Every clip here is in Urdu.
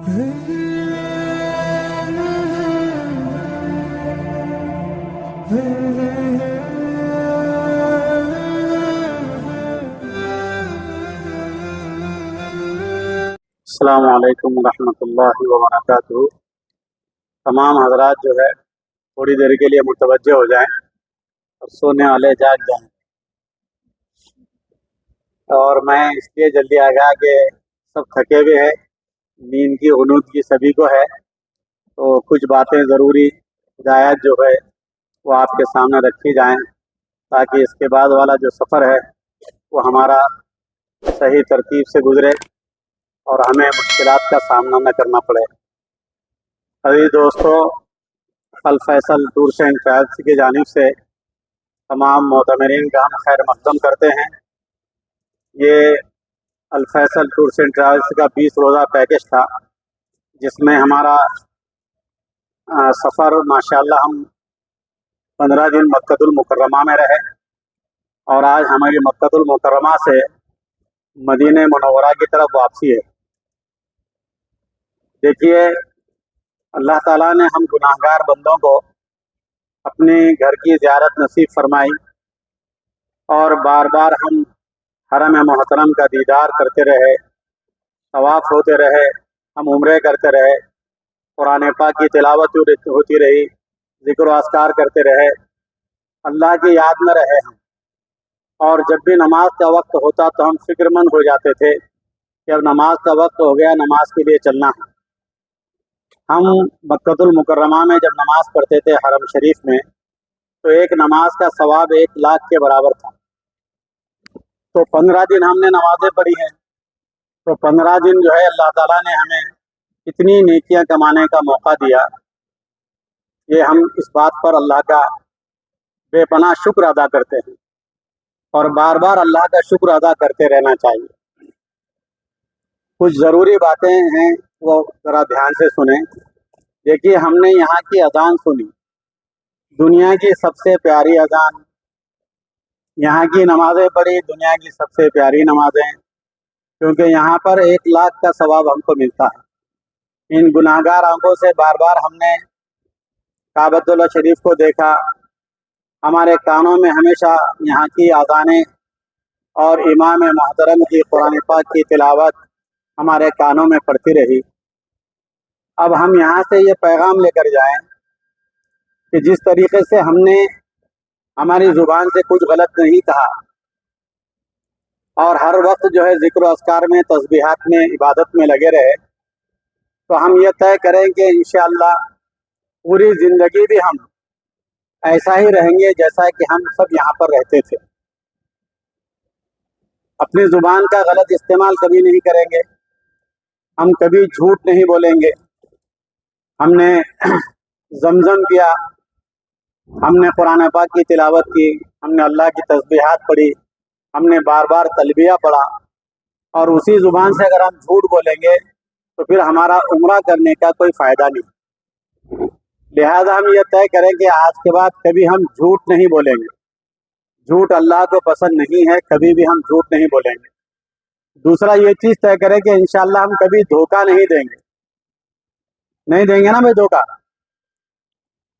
السلام علیکم ورحمۃ اللہ وبرکاتہ۔ تمام حضرات جو ہے تھوڑی دیر کے لیے متوجہ ہو جائیں اور سونے والے جاگ جائیں۔ اور میں اس لیے جلدی آ گیا کہ سب تھکے ہوئے ہیں، نیند کی غنودگی سبھی کو ہے، تو کچھ باتیں ضروری ہدایات جو ہے وہ آپ کے سامنے رکھی جائیں تاکہ اس کے بعد والا جو سفر ہے وہ ہمارا صحیح ترتیب سے گزرے اور ہمیں مشکلات کا سامنا نہ کرنا پڑے۔ عزیز دوستو، الفیصل ٹورس اینڈ ٹریولس کی جانب سے تمام معتمرین کا ہم خیر مقدم کرتے ہیں۔ یہ الفیصل ٹورس اینڈ ٹریولس کا 20 روزہ پیکج تھا، جس میں ہمارا سفر ماشاءاللہ ہم 15 دن مکۃ المکرمہ میں رہے، اور آج ہماری مکۃ المکرمہ سے مدینہ منورہ کی طرف واپسی ہے۔ دیکھیے، اللہ تعالیٰ نے ہم گناہ گار بندوں کو اپنے گھر کی زیارت نصیب فرمائی، اور بار بار ہم حرم محترم کا دیدار کرتے رہے، طواف ہوتے رہے، ہم عمرے کرتے رہے، قرآن پاک کی تلاوت ہوتی رہی، ذکر و اذکار کرتے رہے، اللہ کی یاد میں رہے ہم۔ اور جب بھی نماز کا وقت ہوتا تو ہم فکر مند ہو جاتے تھے کہ اب نماز کا وقت ہو گیا، نماز کے لیے چلنا ہے۔ ہم مکۃ المکرمہ میں جب نماز پڑھتے تھے حرم شریف میں، تو ایک نماز کا ثواب 1 لاکھ کے برابر تھا۔ تو 15 دن ہم نے نمازیں پڑھی ہیں، تو 15 دن جو ہے اللہ تعالیٰ نے ہمیں اتنی نیکیاں کمانے کا موقع دیا، یہ ہم اس بات پر اللہ کا بے پناہ شکر ادا کرتے ہیں، اور بار بار اللہ کا شکر ادا کرتے رہنا چاہیے۔ کچھ ضروری باتیں ہیں، وہ ذرا دھیان سے سنیں۔ دیکھیے، ہم نے یہاں کی اذان سنی، دنیا کی سب سے پیاری اذان، یہاں کی نمازیں پڑھی، دنیا کی سب سے پیاری نمازیں، کیونکہ یہاں پر 1 لاکھ کا ثواب ہم کو ملتا ہے۔ ان گناہ گار آنکھوں سے بار بار ہم نے کعبۃ اللہ شریف کو دیکھا، ہمارے کانوں میں ہمیشہ یہاں کی اذانیں اور امام محترم کی قرآن پاک کی تلاوت ہمارے کانوں میں پڑتی رہی۔ اب ہم یہاں سے یہ پیغام لے کر جائیں کہ جس طریقے سے ہم نے ہماری زبان سے کچھ غلط نہیں کہا، اور ہر وقت جو ہے ذکر و اذکار میں، تسبیحات میں، عبادت میں لگے رہے، تو ہم یہ طے کریں کہ انشاءاللہ پوری زندگی بھی ہم ایسا ہی رہیں گے جیسا کہ ہم سب یہاں پر رہتے تھے۔ اپنی زبان کا غلط استعمال کبھی نہیں کریں گے، ہم کبھی جھوٹ نہیں بولیں گے۔ ہم نے زمزم کیا، ہم نے قرآن پاک کی تلاوت کی، ہم نے اللہ کی تسبیحات پڑھی، ہم نے بار بار تلبیہ پڑھا، اور اسی زبان سے اگر ہم جھوٹ بولیں گے تو پھر ہمارا عمرہ کرنے کا کوئی فائدہ نہیں۔ لہذا ہم یہ طے کریں کہ آج کے بعد کبھی ہم جھوٹ نہیں بولیں گے۔ جھوٹ اللہ کو پسند نہیں ہے، کبھی بھی ہم جھوٹ نہیں بولیں گے۔ دوسرا یہ چیز طے کریں کہ انشاءاللہ ہم کبھی دھوکہ نہیں دیں گے۔ نہیں دیں گے نا بھائی دھوکہ؟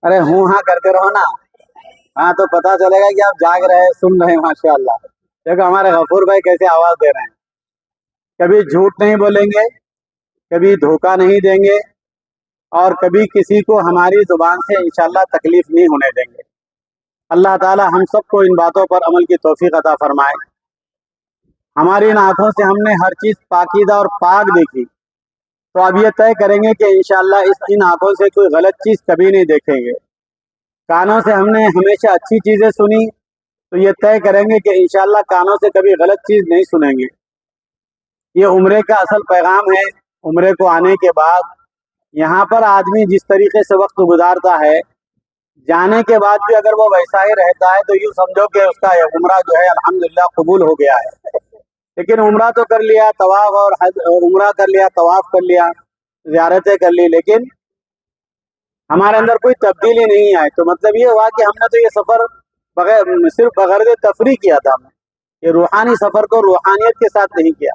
ارے ہوں ہاں کرتے رہو نا، ہاں تو پتہ چلے گا کہ آپ جاگ رہے ہیں، سن رہے ہیں۔ ماشاءاللہ، دیکھو ہمارے غفور بھائی کیسے آواز دے رہے ہیں۔ کبھی جھوٹ نہیں بولیں گے، کبھی دھوکہ نہیں دیں گے، اور کبھی کسی کو ہماری زبان سے انشاءاللہ تکلیف نہیں ہونے دیں گے۔ اللہ تعالی ہم سب کو ان باتوں پر عمل کی توفیق عطا فرمائے۔ ہماری ان آنکھوں سے ہم نے ہر چیز پاکیزہ اور پاک دیکھی، تو اب یہ طے کریں گے کہ انشاءاللہ ان آنکھوں سے کوئی غلط چیز کبھی نہیں دیکھیں گے۔ کانوں سے ہم نے ہمیشہ اچھی چیزیں سنی، تو یہ طے کریں گے کہ انشاءاللہ کانوں سے کبھی غلط چیز نہیں سنیں گے۔ یہ عمرے کا اصل پیغام ہے۔ عمرے کو آنے کے بعد یہاں پر آدمی جس طریقے سے وقت گزارتا ہے، جانے کے بعد بھی اگر وہ ویسا ہی رہتا ہے تو یوں سمجھو کہ اس کا عمرہ جو ہے الحمدللہ قبول ہو گیا ہے۔ لیکن عمرہ تو کر لیا، طواف اور حج، عمرہ کر لیا، طواف کر لیا، زیارتیں کر لی، لیکن ہمارے اندر کوئی تبدیلی نہیں آئی۔ تو مطلب یہ ہوا کہ ہم نے تو یہ سفر صرف بغرض تفریح کیا تھا، ہم نے یہ روحانی سفر کو روحانیت کے ساتھ نہیں کیا۔